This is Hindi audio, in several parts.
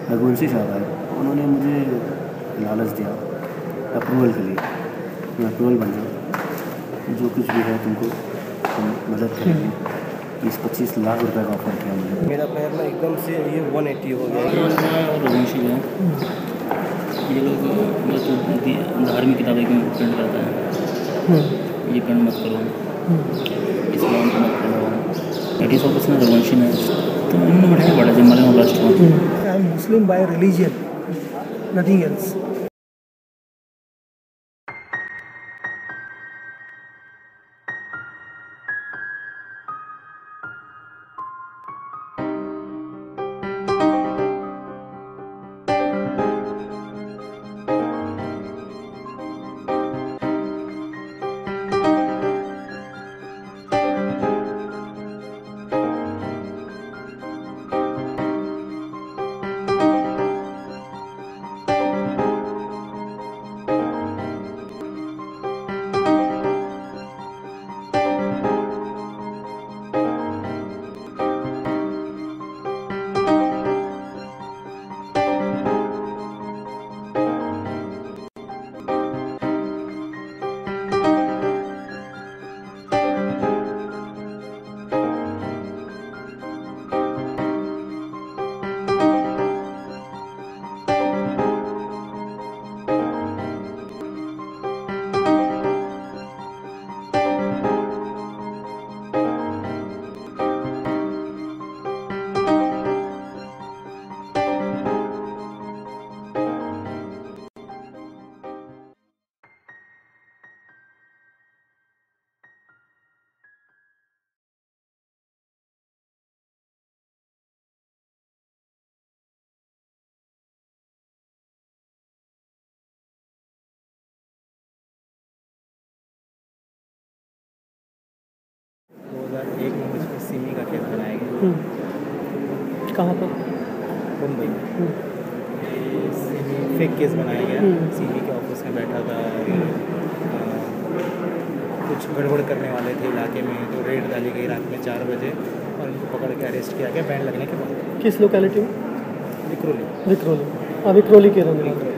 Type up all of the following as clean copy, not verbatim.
रघुवंशी साहब आए, उन्होंने मुझे लालच दिया अप्रूवल के लिए, मैं अप्रूवल बन जाऊँ, जो कुछ भी है तुमको हम मदद करेंगे। 20-25 लाख रुपए का ऑफर किया मुझे। मेरा पैर ना एकदम से ये 180 हो गया। रघुवंशी जो है ये लोग धार्मिक किताबें क्यों प्रिंट करता है, ये प्रिंट मत करो, इस्लाम को मत करो। एटी ऑफिस में रघुवंशी ने तो उन्होंने बढ़ाया बड़ा जब मलंग ब्लास्ट हुआ। I am Muslim bye religion, nothing else. एक में मुझ पर सिमी का केस बनाया गया। कहाँ पर? मुंबई में सिमी फेक केस बनाया गया। सिमी के ऑफिस में बैठा था, कुछ गड़बड़ करने वाले थे इलाके में, तो रेड डाली गई रात में 4 बजे और उनको पकड़ के अरेस्ट किया गया बैंड लगने के बाद। किस लोकेलिटी में? विक्रोली। विक्रोली के रहने वाले।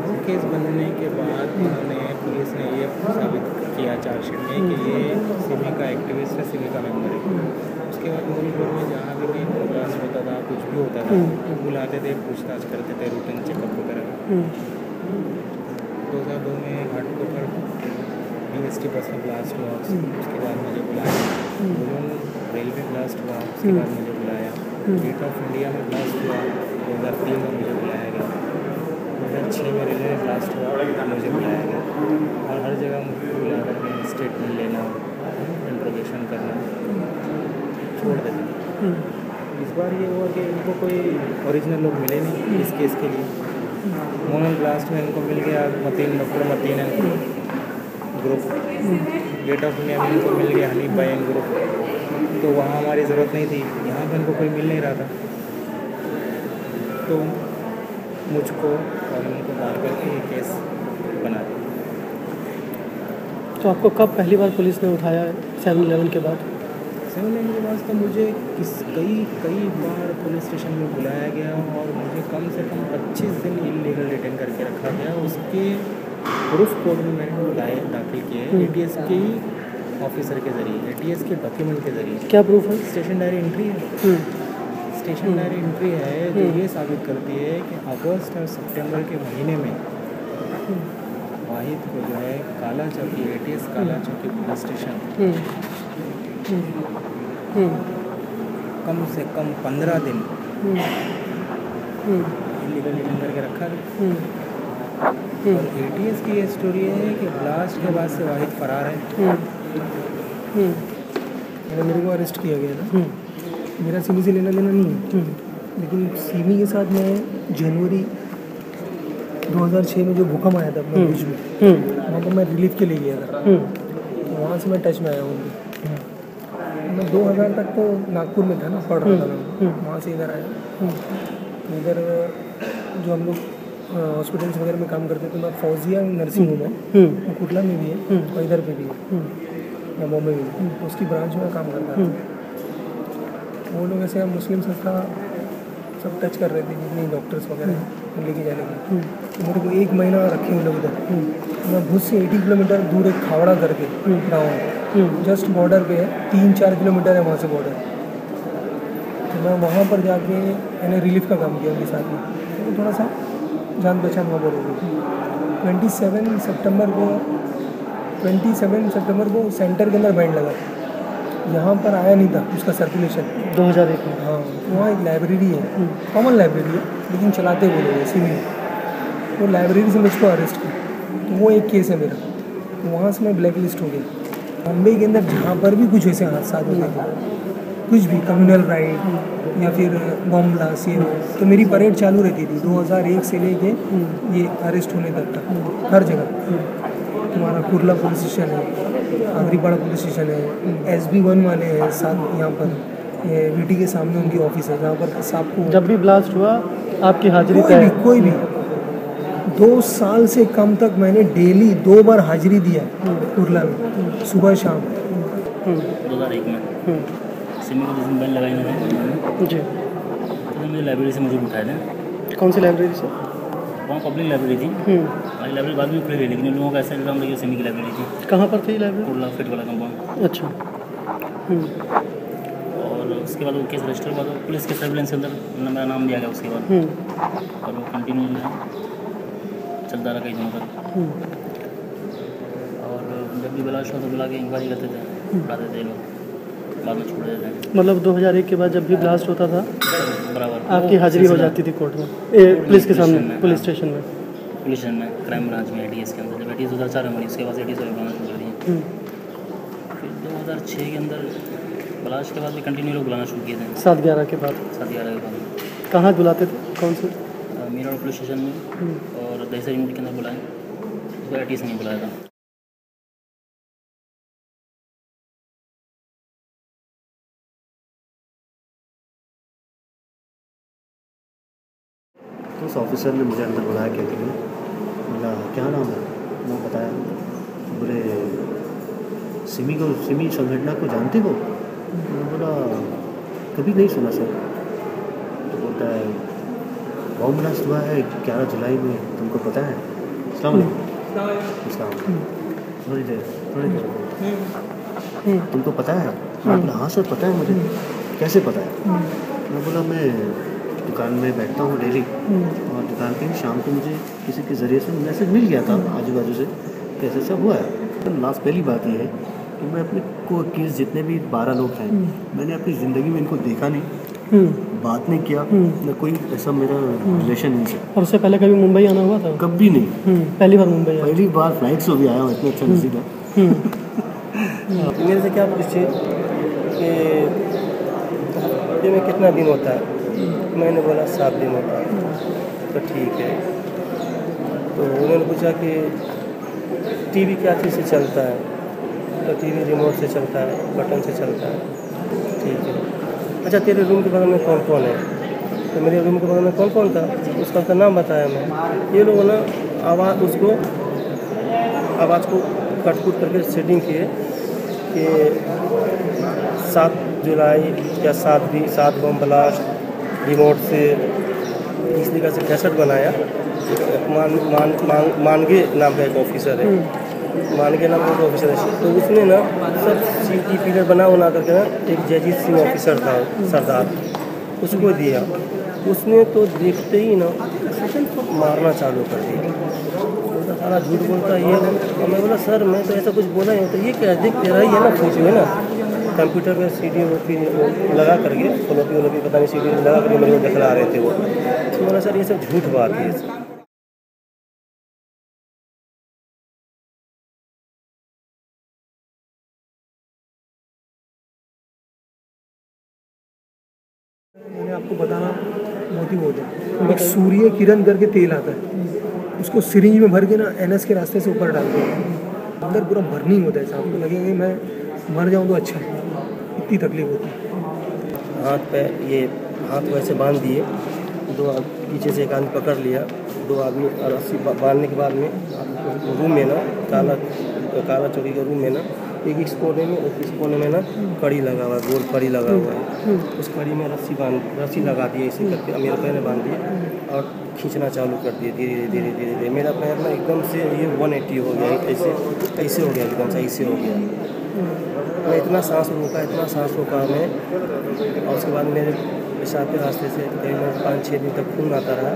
वो केस बनने के बाद उन्होंने पुलिस ने ये साबित किया चार्जशीट में कि ये सिमी का एक्टिविस्ट है, सिमी का मेंबर है। उसके बाद मूलपुर में जहाँ भी कहीं प्रोग्राम होता था, कुछ भी होता था, बुलाते थे, पूछताछ करते थे, रूटीन चेकअप वगैरह। 2002 में घाटकोपर DST बस में ब्लास्ट हुआ, उसके बाद मुझे बुलाया। रेलवे ब्लास्ट हुआ, उसके बाद मुझे बुलाया। गेट ऑफ इंडिया में ब्लास्ट हुआ, 2003 में मुझे बुलाया गया। 2006 में रेलवे में ब्लास्ट हुआ, मुझे बुलाया गया। और हर जगह मुझे बुला करके स्टेटमेंट लेना, इंट्रोगेशन करना छोड़ देते। इस बार ये हुआ कि इनको कोई ओरिजिनल लोग मिले नहीं इस केस के लिए। मोनल ब्लास्ट में इनको मिल गया doctor Mateen group. Gate of India में इनको मिल गया हनीफ भाई ग्रुप। तो वहाँ हमारी ज़रूरत नहीं थी, यहाँ पर इनको कोई मिल नहीं रहा था, तो मुझको और उनको डाल करके ये केस बना दिया। तो आपको कब पहली बार पुलिस ने उठाया 7/11 के बाद? 7/11 के बाद तो मुझे कई बार पुलिस स्टेशन में बुलाया गया और मुझे कम से कम 25 दिन इलीगल डिटेन करके रखा गया। उसके प्रूफ कोर्ट में मैंने दाखिल किए ATS के ऑफिसर के ज़रिए, ATS के डॉक्यूमेंट के ज़रिए। क्या प्रूफ है? स्टेशन डायरी एंट्री है। स्टेशन डायरी एंट्री है जो ये साबित करती है कि अगस्त और सितंबर के महीने में वाहिद को जो है काला चौकी ATS काला चौकी पुलिस स्टेशन कम से कम 15 दिन इलीगल डिटेन करके रखा गया। और ATS की ये स्टोरी है कि ब्लास्ट के बाद से वाहिद फरार है। मेरे को अरेस्ट किया गया था। मेरा सिमी से लेना देना नहीं है, लेकिन सिमी के साथ मैं जनवरी 2006 में जो भूकंप आया था अपने बीच में, वहाँ पर मैं रिलीफ के लिए गया था। तो वहाँ से मैं टच में आया हूँ। मैं 2000 तक तो नागपुर में था ना, पढ़ रहा था मैं। वहाँ से इधर आया। इधर जो हम लोग हॉस्पिटल्स वगैरह में काम करते थे, मैं फौजिया नर्सिंग होम है, कुटला में भी है और इधर पे भी है, या बॉम्बे में भी। उसकी ब्रांच में काम करता था। वो लोग ऐसे मुस्लिम संस्था सब टच कर रहे थे जितने डॉक्टर्स वगैरह हैं लेके जाने के। तो मेरे को 1 महीना रखे उन लोग इधर। मैं भुज से 80 किलोमीटर दूर एक खावड़ा करके गाँव है, जस्ट बॉर्डर पे है, 3-4 किलोमीटर है वहाँ से बॉर्डर। तो मैं वहाँ पर जाके मैंने रिलीफ का काम किया उनके साथ में, तो थोड़ा सा जान पहचान वहाँ पर हो गई। 27 सितंबर को सेंटर के अंदर बैंड लगा, यहाँ पर आया नहीं था उसका सर्कुलेशन 2001 में। हाँ, वहाँ एक लाइब्रेरी है, कॉमन लाइब्रेरी है, लेकिन चलाते वो लोग हैं सिविल। वो लाइब्रेरी से मुझको अरेस्ट किया, तो वो एक केस है मेरा, तो वहाँ से मैं ब्लैक लिस्ट हो गया। मुंबई के अंदर जहाँ पर भी कुछ ऐसे हादसा होते थे, कुछ भी कम्युनल राइड या फिर बॉम्ब ब्लास्ट ये तो मेरी परेड चालू रहती थी 2001 से लेके ये अरेस्ट होने तक का। हर जगह तुम्हारा कुर्ला पुलिस स्टेशन है, आगरीपाड़ा पुलिस स्टेशन है, SB1 वाले हैं साथ यहाँ पर, ये VT के सामने उनकी ऑफिस है जहाँ पर सबको जब भी ब्लास्ट हुआ आपकी हाजिरी कोई भी 2 साल से कम तक मैंने डेली 2 बार हाजिरी दिया कुर्ला में, सुबह शाम। 2001 में सिमी को जिस दिन बैंड लगाई मैंने जी, तो मुझे लाइब्रेरी से मुझे उठाए थे। कौन सी लाइब्रेरी से? वहाँ पब्लिक लाइब्रेरी थी, हमारी लाइब्रेरी बाद में खुली रही, लेकिन लोगों का ऐसा इल्ज़ाम लगे सिमी की लाइब्रेरी थी। कहाँ पर थी लाइब्रेरी? कुर्ला फिट वाला कंपाउंड। अच्छा। और उसके बाद वो केस रजिस्टर हुआ, तो पुलिस के सर्विलेंस के अंदर मेरा नाम दिया गया उसके बाद, और वो कंटिन्यू जो है चलता रहा कई दिनों तक। और जब भी ब्लास्ट हुआ तो बुला के इंक्वायरी करते थे, उठाते थे लोग, बाद में छोड़ देते थे। मतलब 2001 के बाद जब भी ब्लास्ट होता था बराबर आपकी हाजिरी हो जाती थी कोर्ट में, पुलिस के सामने, पुलिस स्टेशन में? पुलिस स्टेशन में, क्राइम ब्रांच में, ATS के अंदर। जब ATS 2004 में बनी, उसके बाद ATS बुलाना शुरू कर दिए। फिर 2006 के अंदर ब्लास्ट के बाद भी कंटिन्यू लोग बुलाना शुरू किए थे। 7/11 के बाद 7/11 के बाद कहाँ बुलाते थे, कौन से? मीरा पुलिस स्टेशन में और दहसर यूनिट के अंदर बुलाए, उसको ATS नहीं बुलाया था। तो उस ऑफिसर ने मुझे अंदर बुलाया क्या के लिए, बोला क्या नाम है, मैं बताया, बोले सिमी संगठना को जानते हो? मैं बोला कभी नहीं सुना सर। तो बोलता है बॉम्ब ब्लास्ट हुआ है 11 जुलाई में, तुमको पता है? अस्सलाम वालेकुम। थोड़ी देर तुमको पता है? मैं बोला हाँ सर पता है मुझे। कैसे पता है? मैं बोला मैं दुकान में बैठता हूँ डेली, और दुकान पे ही शाम को मुझे किसी के ज़रिए से मैसेज मिल गया था आजू बाजू से कैसे सब हुआ है। तो लास्ट पहली बात ये है कि मैं अपने को केस जितने भी 12 लोग हैं, मैंने अपनी ज़िंदगी में इनको देखा नहीं, बात नहीं किया, न कोई ऐसा मेरा रिलेशन नहीं से। और उससे पहले कभी मुंबई आना हुआ था? कभी नहीं, पहली बार मुंबई आया? पहली बार फ्लाइट से भी आया हूँ, इतना अच्छा नसीब है। मेरे से क्या पूछे कि हफ्ते में कितना दिन होता है? मैंने बोला 7 दिन होता है। तो ठीक है। तो उन्होंने पूछा कि टीवी क्या चीज़ से चलता है? तो टीवी रिमोट से चलता है, बटन से चलता है। ठीक है। अच्छा तेरे रूम के बगल में कौन कौन है? तो मेरे रूम के बगल में कौन कौन था उसका नाम बताया मैं। ये लोगों ने आवाज़ को कट कुट करके सेटिंग किए कि 7 जुलाई या 7 बम ब्लास्ट रिमोट से इस तरीके से कैसेट बनाया। मानगे नाम का एक ऑफिसर है, मानगे नाम का एक ऑफिसर है, तो उसने ना सब CT पीरियड बना करके ना एक जयजीत सिंह ऑफिसर था सरदार, उसको दिया। उसने तो देखते ही ना मारना चालू कर दिया। बोलता सारा झूठ बोलता ये। और मैं बोला सर मैं तो ऐसा कुछ बोला ही नहीं। तो ये क्या है, देख तेरा ही है ना फोटो है ना, कंप्यूटर पे CD लगा करके फ्लोपी पता नहीं CD लगा करके मेरे को दिखला रहे थे वो। तो बोला सर ये सब झूठ बात है। मैंने आपको बताना मोटिव होता है, एक सूर्य किरण करके तेल आता है, उसको सिरिंज में भर के ना NS के रास्ते से ऊपर डालते हैं, अंदर पूरा बर्निंग होता है। आपको लगेगा कि मैं मर जाऊँ तो अच्छा है, इतनी तकलीफ होती है। हाथ पे ये हाथ वैसे बांध दिए, 2 पीछे से एक आदमी पकड़ लिया, 2 आदमी रस्सी बांधने के बाद में रूम में ना काला चौकी के रूम में ना एक इस कोने में, एक इस कोने में ना कड़ी लगा हुआ है, गोल कड़ी लगा हुआ है। उस कड़ी में रस्सी लगा दी ऐसे करके मेरे पैर में बांध दिए और खींचना चालू कर दिए धीरे धीरे धीरे धीरे धीरे। मेरा पैर ना एकदम से ये 180 हो गया, ऐसे हो गया, एकदम से ऐसे हो गया। मैं इतना सांस रोका मैं, और उसके बाद मेरे पेशाब के रास्ते से करीबन 5-6 दिन तक खून आता रहा।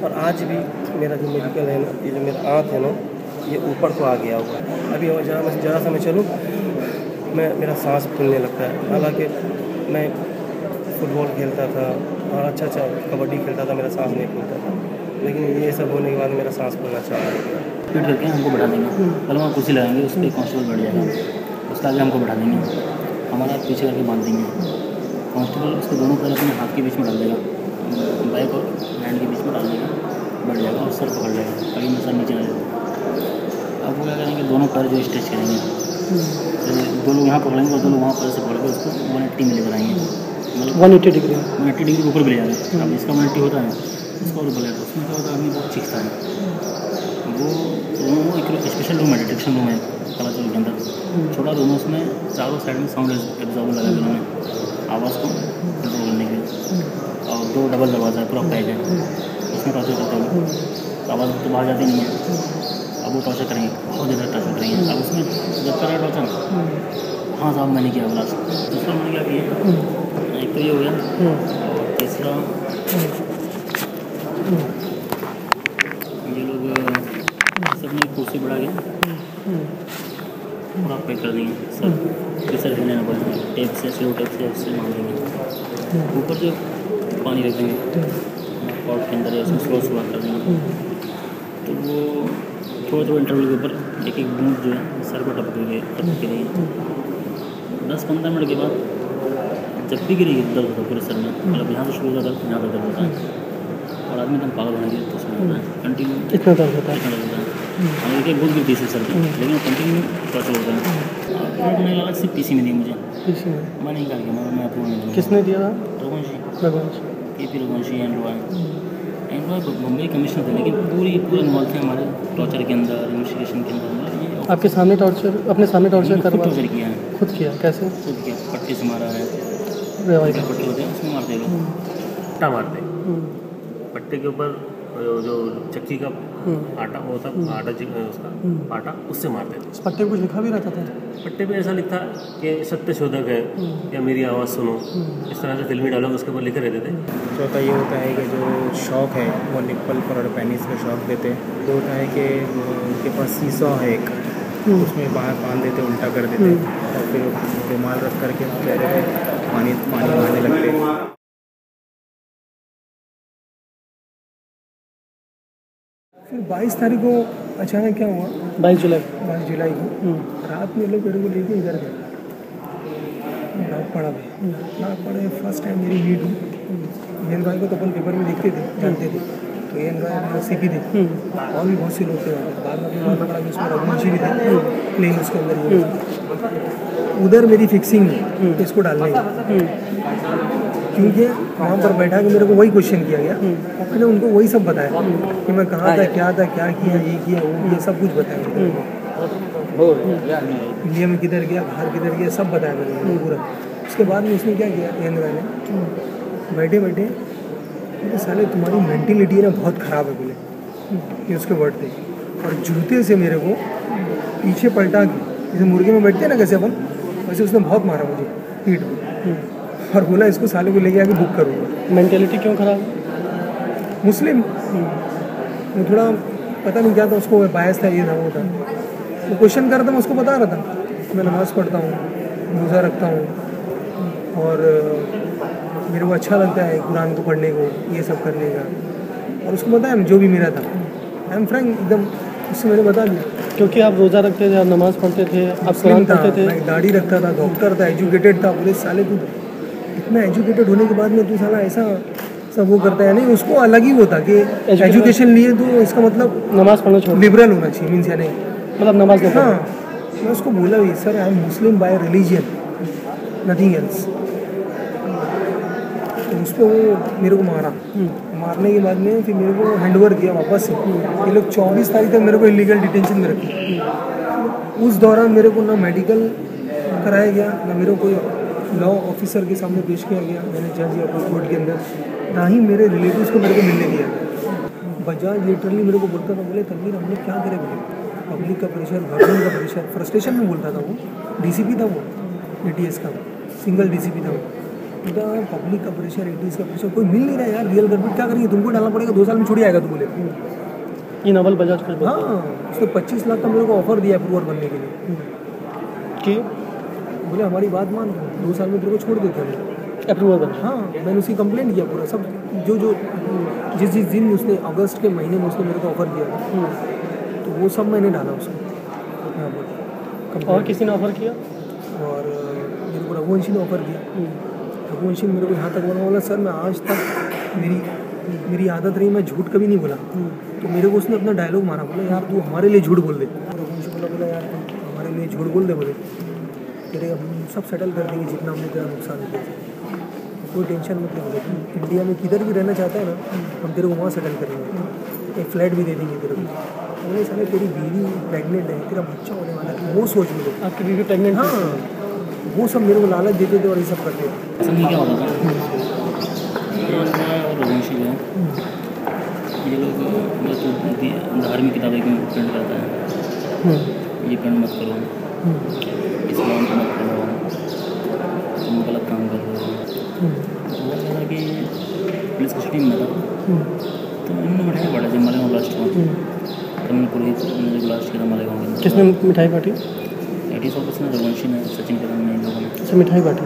और आज भी मेरा जो मेडिकल है ना, ये जो मेरा आँख है ना, ये ऊपर को आ गया हुआ है। अभी जरा सा मैं चलूँ मेरा सांस फूलने लगता है। हालांकि मैं फुटबॉल खेलता था और अच्छा कबड्डी खेलता था, मेरा सांस नहीं फूलता था, लेकिन ये सब होने के बाद मेरा सांस फूलना चालू हो गया। फिट करके हमको बैठा देंगे, पहले वहाँ कुर्सी लगाएंगे, उस पर कांस्टेबल बैठ जाएगा, उसके आगे हमको बैठा देंगे, हमारा पीछे करके बांध देंगे। कांस्टेबल उसके दोनों पैर अपने हाथ के बीच में डाल देगा, बैक और हैंड के बीच में डाल देगा, बैठ जाएगा और सर पकड़ लेगा, कभी में सर नीचे नहीं जाएगा। अब वो क्या करेंगे, दोनों पैर जो स्ट्रेच करेंगे, तो दो लोग यहाँ पकड़ेंगे और दो लोग वहाँ पैर से पकड़ के उसको 180 में लेकर आएंगे, मतलब 180 डिग्री 180 डिग्री ऊपर भी ले जाएंगे। अब इसका 180 होता है, इसका और बोलेगा, उसमें क्या होता है, आदमी बहुत चीखता है। वो एक स्पेशल रूम है, डिटेक्शन रूम है कलाचौल के अंदर, छोटा रूम है, उसमें चारों साइड में साउंड एब्जॉर्बर लगा के उन्होंने आवाज़ को कंट्रोल करने के लिए, और 2 डबल दरवाज़ा है, पूरा पैक है, उसमें टॉर्चर करते हैं, आवाज़ तो बाहर जाती नहीं है। अब वो टॉर्चर करेंगे, बहुत ज़्यादा टॉर्चर करेंगे। अब उसमें जब करें टॉर्चर, हाँ साहब मैंने किया बोला, दूसरा मैंने क्या किया, एक तो ये हो गया, और तीसरा ये लोग सबने कुर्सी बढ़ा के पूरा पैक कर देंगे, सब प्रेशर हिलने ना पड़े, टेप से स्लो टेप से उससे मार देंगे। ऊपर जो पानी रख देंगे पॉट के अंदर, या उसमें स्लो कर देंगे, तो वो थोड़ा इंटरवल के ऊपर एक बूंद जो है सर को टपक के लिए 10-15 मिनट के बाद जब भी गिरेगी दर्द होता है पूरे सर में, मतलब यहाँ से शुरू होता है, यहाँ तक दर्द होता है, और आदमी एकदम पागल होने की तो उसमें होता है, कंटिन्यू इतना दर्द होता है। हाँ, एक बहुत गिरती है सर पे, लेकिन कंटिन्यू टॉर्चर होता है। उन्होंने लगा सिर्फ पीसी में दी मुझे, मैं नहीं कहा कि मैं अप्रूव नहीं दूँगा। किसने दिया था? Raghuvanshi, KP Raghuvanshi and Mumbai commissioner थे, लेकिन पूरे इन्वॉल्व थे हमारे टॉर्चर के अंदर, इन्वेस्टिगेशन के अंदर। ये आपके सामने टॉर्चर, अपने सामने टॉर्चर करवा? टॉर्चर किया है, खुद किया? कैसे? खुद किया, पट्टी से मारा है, रेवाई पट्टी होते हैं उसमें मारते हैं लोग, पट्टा मारते हैं, पट्टे के ऊपर जो चक्की का आटा होता है, आटा उसका आटा, उससे मारते थे। पट्टे पे कुछ लिखा भी रहता था? पट्टे पे ऐसा लिखा कि सत्य शोधक है या मेरी आवाज़ सुनो, इस तरह से फिल्मी डायलॉग उसके ऊपर लिखे रहते थे। चौथा ये होता है कि जो शॉक है वो निप्पल पर और पेनिस में शॉक देते हैं। तो होता है कि उनके पास सीसॉ है एक, उसमें बाहर बांध देते, उल्टा कर देते, और फिर रुमाल रख करके चेहरे पे पानी मारने लगते। फिर 22 तारीख को अचानक क्या हुआ, 22 जुलाई को रात में लोग मेरे को लेके इधर गए नागपाड़ा में। नागपाड़ा में फर्स्ट टाइम मेरी मीट हुई। एन रॉय को तो अपन पेपर में देखते थे, जानते थे, तो एन रॉय मेरा CP थे, और भी बहुत से लोग थे वहाँ पर। बाद में मालूम पड़ा कि उसमें रघुवंशी भी थे, प्लेन उसके अंदर उधर मेरी फिक्सिंग है इसको डालने की, क्योंकि वहाँ पर बैठा के मेरे को वही क्वेश्चन किया गया, मैंने उनको वही सब बताया कि मैं कहाँ था, क्या किया, ये किया, वो किया, सब कुछ बताया। इंडिया में किधर गया, बाहर किधर गया, सब बताया मैंने पूरा। उसके बाद में उसने क्या किया, एन ने बैठे बोले साले तुम्हारी मेंटिलिटी ना बहुत ख़राब है, बोले कि उसके वर्ड थे, और जूते से मेरे को पीछे पलटा के, जैसे मुर्गे में बैठते हैं ना कैसे अपन, वैसे उसने बहुत मारा मुझे पीठ में, और बोला इसको साले को लेके आके बुक करूँगा। मेंटेलिटी क्यों खराब है? मुस्लिम, वो थोड़ा पता नहीं क्या था उसको, बायस था, ये था वो था। वो क्वेश्चन कर रहा था, मैं उसको बता रहा था मैं नमाज़ पढ़ता हूँ, रोज़ा रखता हूँ, और मेरे को अच्छा लगता है कुरान को पढ़ने को, ये सब करने का, और उसको बताया जो भी मेरा था। आई एम फ्रैंक एकदम, उससे मैंने बता दिया। क्योंकि आप रोज़ा रखते थे, आप नमाज़ पढ़ते थे, आप कुरान पढ़ते थे, मैं दाढ़ी रखता था, डॉक्टर था, एजुकेटेड था। बोले साले तू इतना एजुकेटेड होने के बाद में तू साला ऐसा सब वो करता है। नहीं, उसको अलग ही वो था कि एजुकेशन लिए तो इसका मतलब नमाज़ पढ़ना छोड़, लिबरल होना चाहिए, मीन्स या नहीं, मतलब नमाज नहीं। हाँ, मैं उसको बोला भी, sir I am Muslim bye religion, nothing else. तो उस पर वो मेरे को मारने के बाद में फिर मेरे को हैंडओवर किया वापस से। ये लोग 24 तारीख तक मेरे को इलीगल डिटेंशन में रखे। उस दौरान मेरे को ना मेडिकल कराया गया, ना मेरे को कोई लॉ ऑफिसर के सामने पेश किया गया, मैंने जज या कोई कोर्ट के अंदर, ना ही मेरे रिलेटिव्स को मेरे को मिलने दिया। बजाज लिटरली मेरे को बोलता था, बोले तनवीर हम लोग क्या करें बोले, पब्लिक का प्रेशर, गवर्नमेंट का प्रेशर, फ्रस्ट्रेशन में बोलता था वो। डीसीपी था वो, एटीएस का सिंगल डीसीपी था वो। बोलता पब्लिक का प्रेशर, एटीएस का प्रेशर, कोई मिल नहीं रहा यार, रियल गवर्नमेंट क्या करेंगे, तुमको डालना पड़ेगा, 2 साल में छुट्टी आएगा। तो बोले ये नवल बजाज कुछ बोलता हाँ, उसने 25 लाख का मेरे को ऑफर दिया अप्रूवर बनने के लिए कि बोले हमारी बात मान, 2 साल में तेरे को छोड़ देते हैं। अप्रूवल बन हाँ, मैंने उसकी कंप्लेंट किया पूरा सब, जो जिस दिन उसने अगस्त के महीने में उसने मेरे को ऑफ़र दिया था, तो वो सब मैंने डाला उसको यहाँ पर। और किसी ने ऑफर किया? और मेरे को रघुवंशी ने ऑफ़र किया। रघुवंशी ने मेरे को यहाँ तक बोला सर मैं आज तक मेरी आदत रही, मैं झूठ कभी नहीं बोला। तो मेरे को उसने अपना डायलॉग मारा, बोला यार तू हमारे लिए झूठ बोल दे। रघुवंशी बोला यार तुम हमारे लिए झूठ बोल दे, बोले तेरे हम सब सेटल कर देंगे जितना हमने तेरा नुकसान किया, कोई टेंशन मत ले। बोले तुम इंडिया में किधर भी रहना चाहता है ना, हम तेरे को वहाँ सेटल करेंगे, एक फ्लैट भी दे देंगे तेरे को। बोले साले तेरी बीवी प्रेग्नेंट है, तेरा बच्चा होने वाला है, वो सोच लो। आपकी बीवी प्रेग्नेंट? हाँ, वो सब मेरे को लालच देते थे और ये सब करते थे। असल में क्या होता था, ये और रघुवंशी जो है, ये लोग मतलब धार्मिक किताबें क्यों प्रिंट करता है, ये प्रिंट मत करो, इस्लाम को मत करो, तुम गलत काम कर रहे हो। वो था कि पुलिस कस्टडी में था, तो उन्होंने मिठाई बांटा जब मालेगांव ब्लास्ट हुआ, तो उन्होंने पुलिस ने ब्लास्ट किया मालेगांव में। किसने मिठाई बांटी? एटीएस ऑफिस ने, रघुवंशी ने, सचिन कदम ने, इन लोगों ने। अच्छा, मिठाई बांटी।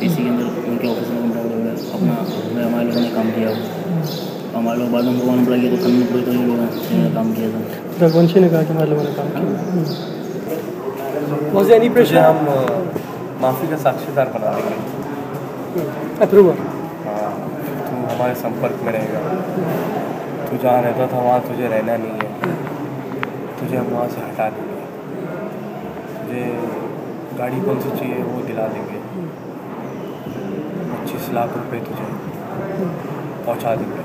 पीसी के अंदर उनके ऑफिस में अपना हमारे लोगों ने काम किया, हमारे लोग बाद में भगवान बुला गया तो कन्नू पुलिस के लोगों ने काम किया था। रघुवंशी ने कहा कि हमारे लोगों ने काम किया। Was there any तुझे pressure? हम माफ़ी का साक्षीदार बना देंगे। अप्रूवल? हाँ, तू हमारे संपर्क में रहेगा, तू जहाँ रहता था वहाँ तुझे रहना नहीं है, तुझे हम वहाँ से हटा देंगे, तुझे गाड़ी कौन सी चाहिए वो दिला देंगे, 25 लाख रुपए तुझे पहुँचा देंगे,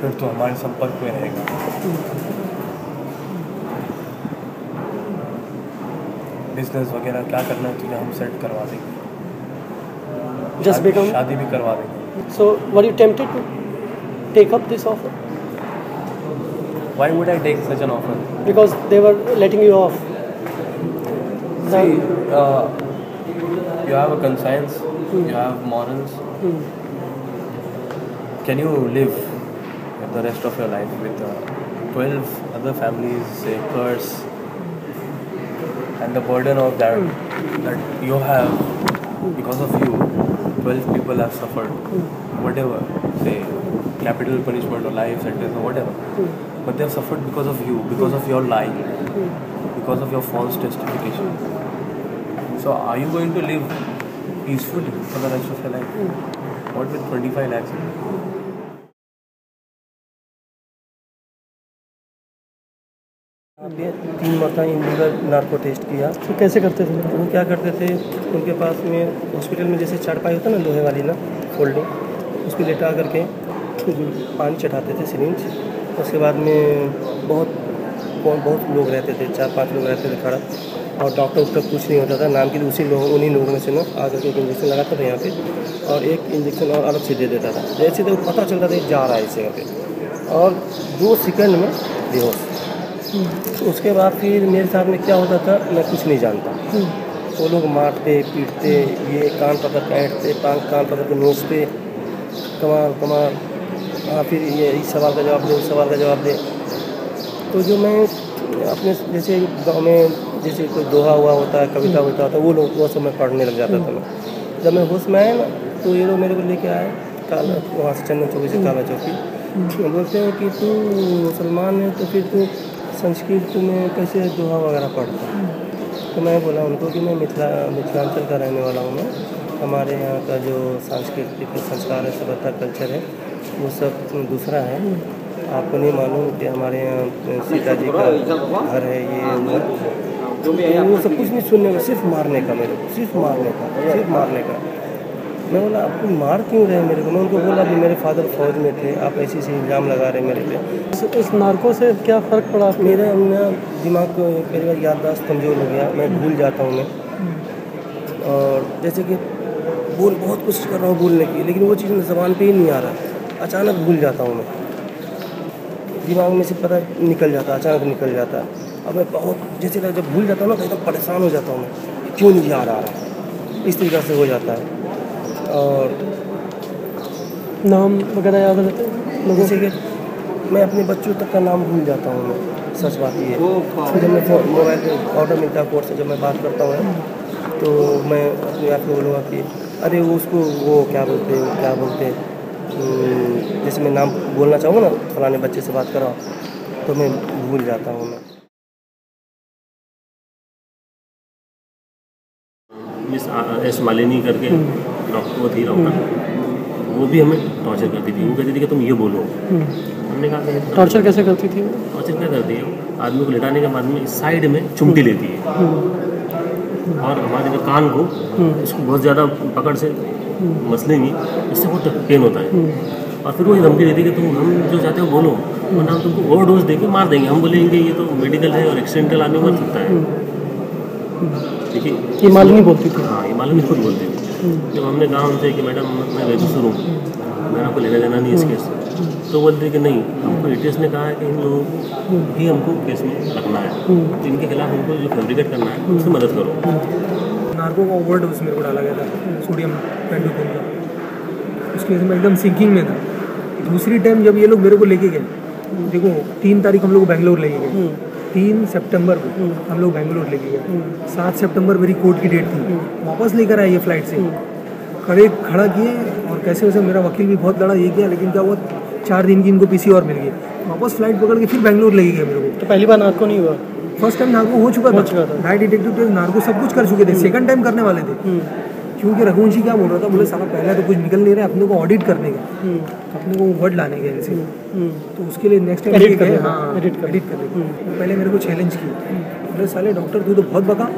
फिर तू हमारे संपर्क में रहेगा, बिजनेस वगैरह क्या करना है तुझे हम सेट करवा देंगे, Just become. शादी भी करवा देंगे। So were you tempted to take up this offer Why would I take such an offer? because they were letting you off? See, you have a conscience, you have morals. Can you live the rest of your life with 12 other families, say, curse, and the burden of that you have because of you? 12 people have suffered, whatever, say, capital punishment or life sentence or whatever. But they have suffered because of you, because of your lying, because of your false testification. So are you going to live peacefully for the rest of your life? What with 25 lakhs? ये 3 मरतबा इलीगल नार्को टेस्ट किया। तो कैसे करते थे? वो क्या करते थे, उनके पास में हॉस्पिटल में जैसे चारपाई होता है ना, लोहे वाली ना फोल्डिंग, उस पर लेटा करके पानी चढ़ाते थे सिरिंज। उसके बाद में बहुत लोग रहते थे, 4-5 लोग रहते थे खड़ा, और डॉक्टर उस पर कुछ नहीं होता था, नाम के लिए उन्हीं लोगों में से ना आकर के एक इंजेक्शन लगाता था यहाँ पे, और एक इंजेक्शन और अलग से दे देता था। जैसे तो पता चलता था जा रहा है इस जगह पे, और 2 सेकंड में बेहोश। उसके बाद फिर मेरे साथ में क्या होता था मैं कुछ नहीं जानता। वो लोग मारते पीटते, ये कान पकड़ के ऐंठते, कान पकड़ के नोचते, कमाल। हाँ, फिर ये इस सवाल का जवाब दे, उस सवाल का जवाब दे। तो जो मैं अपने जैसे गांव में जैसे कोई दोहा हुआ होता है, कविता होता है, वो सब मैं पढ़ने लग जाता था मैं। जब मैं होश में आया ना, तो ये लोग मेरे को लेके आए काला, वहाँ से चंदन चौकी से काला चौकी। बोलते हैं कि तू मुसलमान है तो फिर तू संस्कृत में कैसे दोहा वगैरह पढ़ता है। तो मैं बोला उनको कि मैं मिथिलांचल का रहने वाला हूँ। मैं हमारे यहाँ का जो सांस्कृतिक संस्कार है, सभ्यता कल्चर है, वो सब दूसरा है। आपको नहीं मालूम कि हमारे यहाँ सीता जी का घर है, ये तो वो सब कुछ नहीं सुनने का, सिर्फ मारने का, मेरे को सिर्फ मारने का। मैं बोला आपको मार क्यों रहे मेरे को? मैं उनको बोला अभी मेरे फादर फौज में थे, आप ऐसे से इल्ज़ाम लगा रहे मेरे पे। इस नार्को से क्या फ़र्क पड़ा आपको? मेरा ना दिमाग को कई बार याददाश्त कमज़ोर हो गया, मैं भूल जाता हूँ मैं। और जैसे कि बहुत कोशिश कर रहा हूँ बोलने की, लेकिन वो चीज़ ज़बान पे ही नहीं आ रहा, अचानक भूल जाता हूँ मैं, दिमाग में से पता निकल जाता, अचानक निकल जाता है। अब मैं बहुत जैसे जब भूल जाता हूँ ना तो एकदम परेशान हो जाता हूँ मैं, क्यों नहीं याद आ रहा, इस तरीक़े से हो जाता है। और नाम वगैरह याद रहते हैं लोगों जैसे कि मैं अपने बच्चों तक का नाम भूल जाता हूँ मैं, सच बात ये है। जब मैं मोबाइल पे ऑर्डर मिलता है कोर्ट से, जब मैं बात करता हूँ तो मैं अपने आप को बोलूँगा कि अरे वो उसको वो क्या बोलते हैं, जैसे मैं नाम बोलना चाहूँ ना, फलाने बच्चे से बात कराओ, तो मैं भूल जाता हूँ मैं। मिस एस मालिनी करके वो थी डॉक्टर, वो भी हमें टॉर्चर करती थी। वो कहती थी कि तुम ये बोलो। हमने कहा कि टॉर्चर कैसे करती थी? टॉर्चर क्या करती है, आदमी को लिटाने के बाद में साइड में चुमटी लेती है और हमारे जो कान को इसको बहुत ज़्यादा पकड़ से मसलेंगी, इससे बहुत पेन होता है। और फिर वो धमकी देती है कि तुम हम जो चाहते हो बोलो, वरना हम तुमको ओवरडोज देके मार देंगे। हम बोलेंगे ये तो मेडिकल है और एक्सीडेंटल आदमी मर सकता है। ठीक है, ये मालिनी बोलती थी? हाँ, ये मालिनी खुद बोलती थी। जब हमने कहा उनसे कि मैडम मैं बेकसूर हूँ, मेरा को लेना देना नहीं इस केस से, तो बोलते कि नहीं, हमको एटीएस ने कहा है कि इन लोगों ही हमको केस में रखना है, तो इनके खिलाफ हमको जो फैब्रिकेट करना है उससे मदद करो। नार्को का ओवरडोज मेरे को डाला गया था, सोडियम पेंटोथेन का, उसकी वजह से मैं एकदम सिंकिंग में था। दूसरी टाइम जब ये लोग मेरे को लेके गए, देखो 3 तारीख हम लोग बैंगलोर लेके गए, 3 सितंबर को हम लोग बैंगलोर लेके गए, 7 सितंबर मेरी कोर्ट की डेट थी, वापस लेकर आए ये फ्लाइट से, खड़ा किए और कैसे वैसे मेरा वकील भी बहुत लड़ा, ये किया, लेकिन क्या हुआ 4 दिन की इनको पीसी और मिल गई, वापस फ्लाइट पकड़ के फिर बैंगलोर लेके गए मेरे को। तो पहली बार नार्को नहीं हुआ? फर्स्ट टाइम नार्को हो चुका था, नाइट डिटेक्टिव टेस्ट नार्को सब कुछ कर चुके थे, सेकंड टाइम करने वाले थे। क्योंकि रघुवंशी क्या बोल रहा था, बोले साला पहले तो कुछ निकल नहीं रहा, अपने को ऑडिट करने का, अपने को वर्ड लाने के इनसे, तो उसके लिए नेक्स्ट टाइम एडिट करने का। पहले मेरे को चैलेंज किया, बोले साले डॉक्टर तू तो बहुत बका,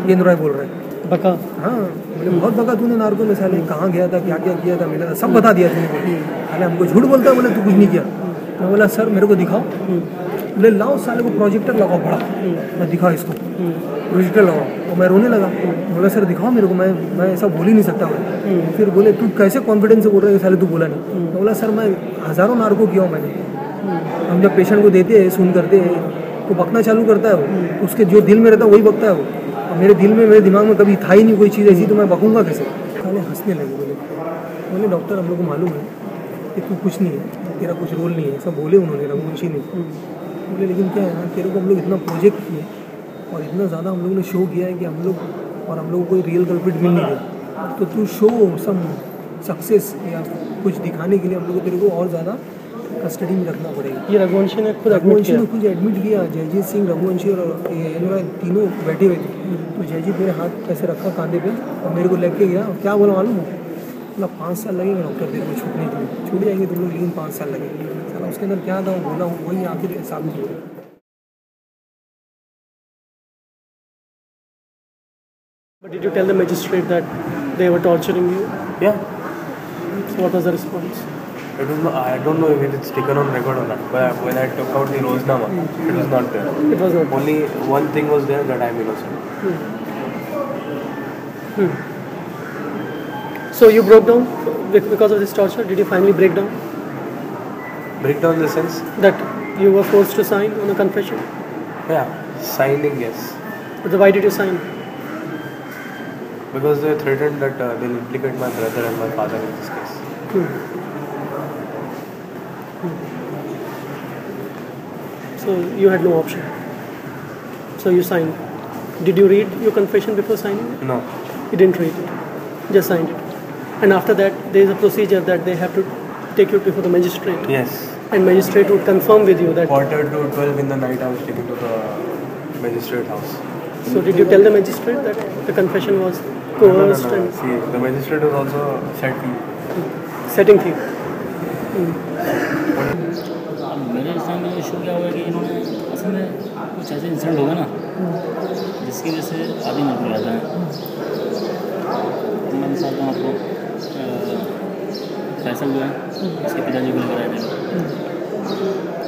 येंद्र राय बोल रहा है, बका? हाँ, बोले बहुत बका तूने नार्को में, साले कहाँ गया था, क्या क्या किया था, मिला था, सब बता दिया तूने। अरे हमको झूठ बोलता है, बोले तू कुछ नहीं किया। मैं बोला सर मेरे को दिखाओ, बोले लाओ साले को प्रोजेक्टर लगाओ बड़ा, मैं दिखा इसको प्रोजेक्टर लगाओ, और मैं रोने लगा। बोला सर दिखाओ मेरे को, मैं ऐसा बोल ही नहीं सकता। मैं फिर बोले तू कैसे कॉन्फिडेंस से बोल रहा है साले, तू बोला नहीं। मैं बोला सर मैं हज़ारों नार्को किया हूँ मैंने। हम जब पेशेंट को देते हैं, सुन करते हैं, तो बकना चालू करता है वो, उसके जो दिल में रहता है वही बकता है वो, और मेरे दिल में, मेरे दिमाग में कभी था ही नहीं कोई चीज़ ऐसी, तो मैं बकूँगा कैसे? साले हंसने लगे, बोले डॉक्टर हम लोग को मालूम है कि तू कुछ नहीं है, तेरा कुछ रोल नहीं है, सब बोले उन्होंने, रघुवंशी ने। बोले लेकिन क्या है ना, तेरे को हम लोग इतना प्रोजेक्ट किए और इतना ज़्यादा हम लोगों ने शो किया है कि हम लोग और हम लोग को कोई रियल कल्प्रिट मिल नहीं रहा, तो तू शो सम सक्सेस या कुछ दिखाने के लिए हम लोग को तेरे को और ज़्यादा कस्टडी में रखना पड़ेगा। ये रघुवंशी ने खुद एडमिट किया, जयजीत सिंह, रघुवंशी और ये तीनों बैठे हुए थे, तो जयजीत मेरे हाथ ऐसे रखा कांधे पे और मेरे को लेके गया, और क्या बोला मालूम है, मतलब 5 साल लगेगा डॉक्टर तेरे को छूटने के लिए, छूट जाएंगे तुम लोग, लेकिन 5 साल लगेंगे। साला उसके अंदर क्या था वो बोला, वही आखिर साबित हुआ। But did you tell the magistrate that they were torturing you? Yeah, So what was the response? it was not, I don't know if it's taken on record or not, but when I took out the Roznama, it was not there. It was not. Only one thing was there, that I'm innocent. So you broke down because of this torture? Did you finally break down? Break down in the sense, That you were forced to sign on a confession? yeah, signing, yes. But why did you sign? Because they threatened that they'll implicate my brother and my father in this case. So you had no option. So you signed. Did you read your confession before signing it? No. You didn't read it. Just signed it. And after that, there is a procedure that they have to take you before the magistrate. Yes. And magistrate would confirm with you that. Quarter to 12 in the night, I was taken to the magistrate house. So did you tell the magistrate that the confession was coerced No. and See, the magistrate was also setting thief? अब मेरे साथ में इशू क्या हुआ कि इन्होंने असल में कुछ ऐसे इंसिडेंट होगा ना जिसकी वजह से आदमी मर जाता है। तो मैं बताता हूँ आपको फैसल जो है उसके पिताजी को लेकर आए थे,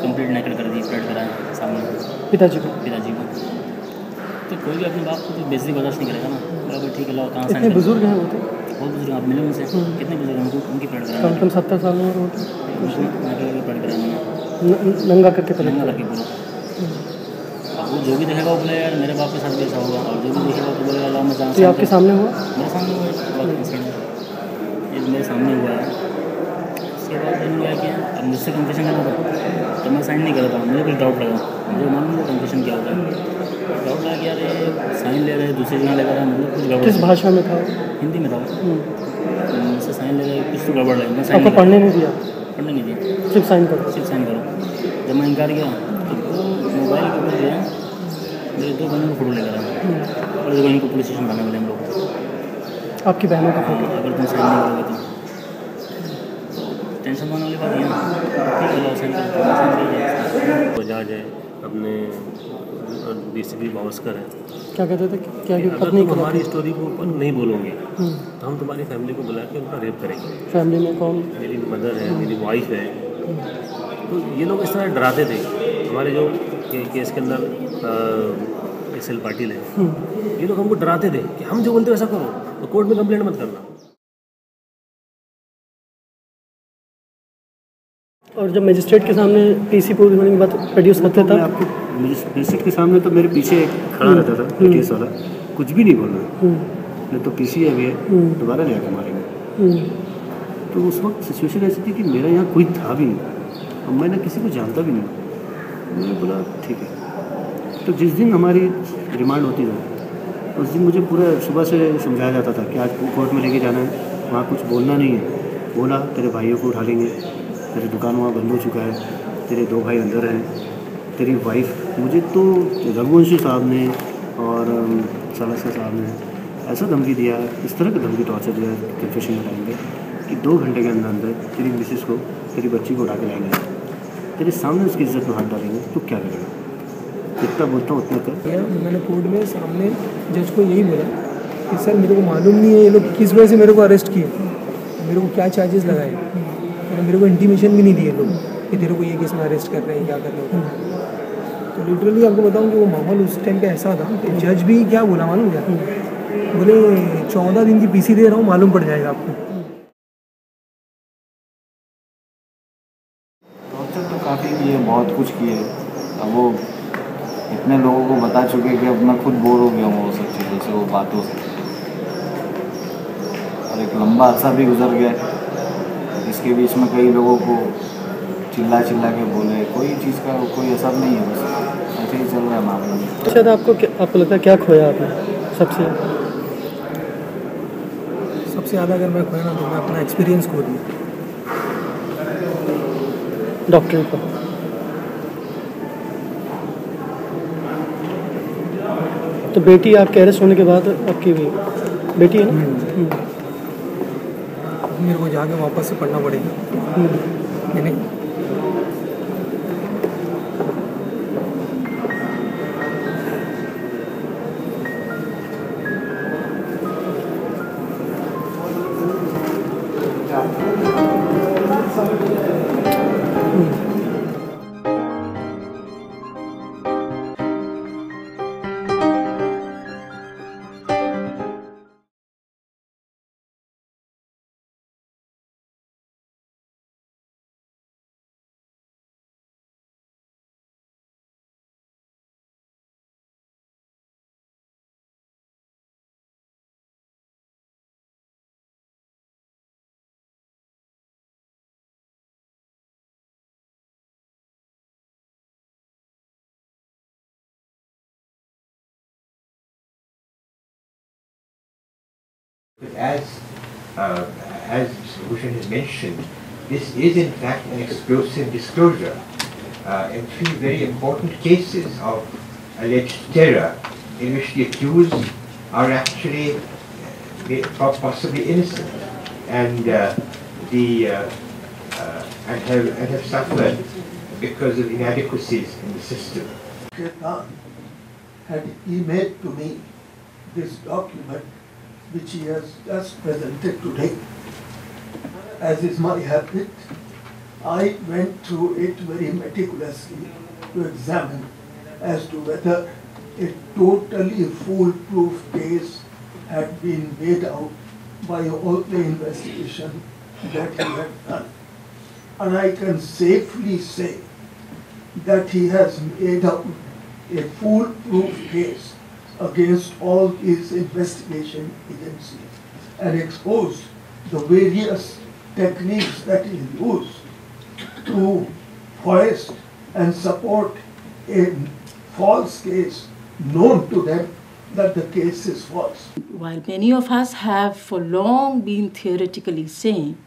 कंप्लीट नेकड कर दी, परेड कराया सामने पिताजी को। तो कोई भी अपने बाप को तो बेइज्जती बर्दाश्त नहीं करेगा ना। बोला ठीक है लो कहाँ कितने साइन बुजुर्ग हैं वो थे? बहुत बुजुर्ग, आप मिले उनसे, कितने बुजुर्ग हैं उनकी परेड कम कराया, से कम 70 साल उम्र होती, नेकड परेड कराया मैंने, नंगा करके पहले। नंगा करके पूरा। अब वो जो भी देखेगा वो बोले यार मेरे बाप के साथ भी ऐसा होगा, और जो भी देखेगा तो बोलेगा लो मैं जहाँ ये आपके सामने हुआ? मेरे सामने हुआ इंसिडेंट, ये मेरे सामने हुआ है। उसके बाद मैंने क्या किया, अब मुझसे कन्फेशन करना था तो मैं साइन नहीं कर रहा था, मुझे कुछ डाउट लगा, मुझे मालूम नहीं कन्फेशन क्या होता है, डाउट लगा कि यार ये साइन ले रहे हैं दूसरी जगह लेकर मतलब कुछ गड़बड़। किस भाषा में था? हिंदी में था। मुझसे साइन ले रहे कुछ तो गड़बड़ लगी, मैं साइन आपको पढ़ने नहीं दिया? पढ़ने नहीं दिया, सिर्फ साइन करो। सिर्फ साइन करो। जब मैं इनकार किया तो वो मोबाइल के ऊपर जो है मेरे 2 बहनों को फोटो लेकर आए, और 2 बहनों को पुलिस स्टेशन लाने वाले हम लोग। आपकी बहनों का फोटो? अगर तुम साइन नहीं करोगे तो टेंशन होने वाली बात है ना, ठीक है लो साइन करो, साइन करिए। बजाज है, अपने DCP भावस्कर है, क्या कहते थे? क्या कि अगर पत्नी तुम को? हमारी स्टोरी को ऊपर नहीं बोलोगे तो हम तुम्हारी फैमिली को बुला के उनका रेप करेंगे। फैमिली में कौन? मेरी मदर है, मेरी वाइफ है। तो ये लोग इस तरह डराते थे। हमारे जो केस के अंदर SL पाटिल है, ये लोग हमको डराते थे कि हम जो बोलते वैसा करो, तो कोर्ट में कंप्लेंट मत करना। और जब मजिस्ट्रेट के सामने PC पूरी होने के बाद प्रोड्यूस करता था, आपको मजिस्ट्रेट के सामने तो मेरे पीछे खड़ा रहता था केस वाला, कुछ भी नहीं बोलना, नहीं तो PC अभी है दोबारा ले आके मारेंगे। तो उस वक्त सिचुएशन ऐसी थी कि मेरा यहाँ कोई था भी नहीं और मैंने किसी को जानता भी नहीं। मैंने बोला ठीक है। तो जिस दिन हमारी रिमांड होती थी उस दिन मुझे पूरा सुबह से समझाया जाता था कि आज कोर्ट में लेके जाना है, वहाँ कुछ बोलना नहीं है, बोला तेरे भाइयों को उठा लेंगे, तेरी दुकान वहाँ बंद हो चुका है, तेरे 2 भाई अंदर हैं, तेरी वाइफ। मुझे तो रघुवंशी साहब ने और सालसा साहब ने ऐसा धमकी दिया, इस तरह का धमकी टॉर्चर दिया कन्फेशन के टाइम पे कि 2 घंटे के अंदर अंदर तेरी मिसेस को, तेरी बच्ची को उठा के लाएंगे, तेरे सामने उसकी इज्जत में हाथ डालेंगे, तो क्या करेगा? जितना बोलता हूँ उतना कर। मैंने कोर्ट में सामने जज को यही बोला कि सर मेरे को मालूम नहीं है ये लोग किस वजह से मेरे को अरेस्ट किए, मेरे को क्या चार्जेस लगाए, मेरे को इंटीमेशन भी नहीं दिए लोग कि तेरे को ये केस में अरेस्ट कर रहे हैं, क्या कर रहे हो। तो लिटरली आपको बताऊं कि वो माहौल उस टाइम पे ऐसा था कि जज भी क्या बोला मालूम क्या, बोले 14 दिन की PC दे रहा हूँ, मालूम पड़ जाएगा आपको। टॉर्चर तो काफ़ी किए, बहुत कुछ किए। अब वो इतने लोगों को बता चुके कि अब मैं खुद बोर हो गया हूँ वो सब चीज़ों से, वो बातों से, और एक लंबा अर्सा भी गुजर गया। इसके बीच में कई लोगों को चिल्ला के बोले, कोई चीज़ का कोई असर नहीं है, बस ऐसे ही चल रहा है मामला। शायद आपको लगता है क्या खोया आपने सबसे ज़्यादा? अगर मैं खोया ना तो मैं अपना एक्सपीरियंस खो दिया डॉक्टरी का। तो बेटी आपके अरेस्ट होने के बाद आपकी भी बेटी है ना? मेरे को जाके वापस से पढ़ना पड़ेगा, नहीं? As Bhushan has mentioned, this is in fact an explosive disclosure in 3 very important cases of alleged terror in which the accused are actually possibly innocent and have suffered because of inadequacies in the system. Khan had emailed to me this document which he has just presented today. As is my habit, I went through it very meticulously to examine as to whether a totally foolproof case had been made out by all the investigation that he had done. And I can safely say that he has made out a foolproof case against all these investigation agencies and exposed the various techniques that he used to foist and support a false case known to them that the case is false. While many of us have for long been theoretically saying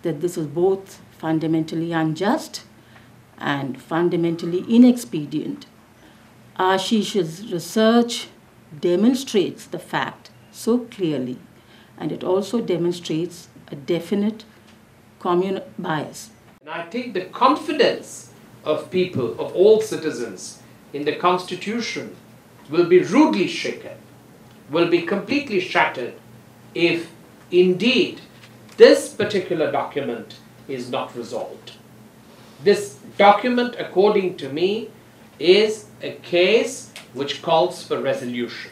that this is both fundamentally unjust and fundamentally inexpedient, Ashish's research demonstrates the fact so clearly, and it also demonstrates a definite communal bias. And I think the confidence of people, of all citizens, in the Constitution will be rudely shaken, will be completely shattered if indeed this particular document is not resolved. This document, according to me, is a case which calls for resolution.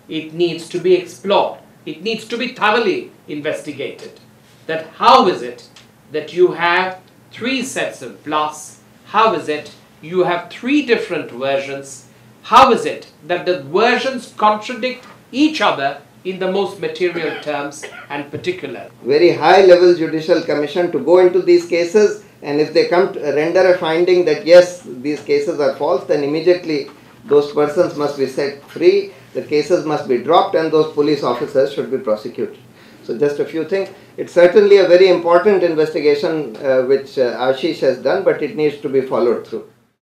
It needs to be explored. It needs to be thoroughly investigated. That how is it that you have 3 sets of blasts? How is it you have 3 different versions? How is it that the versions contradict each other in the most material terms and particular? Very high level judicial commission to go into these cases, and if they come to render a finding that yes, these cases are false, then immediately those persons must be set free, the cases must be dropped, and those police officers should be prosecuted. So just a few things. It's certainly a very important investigation which Ashish has done, but it needs to be followed through.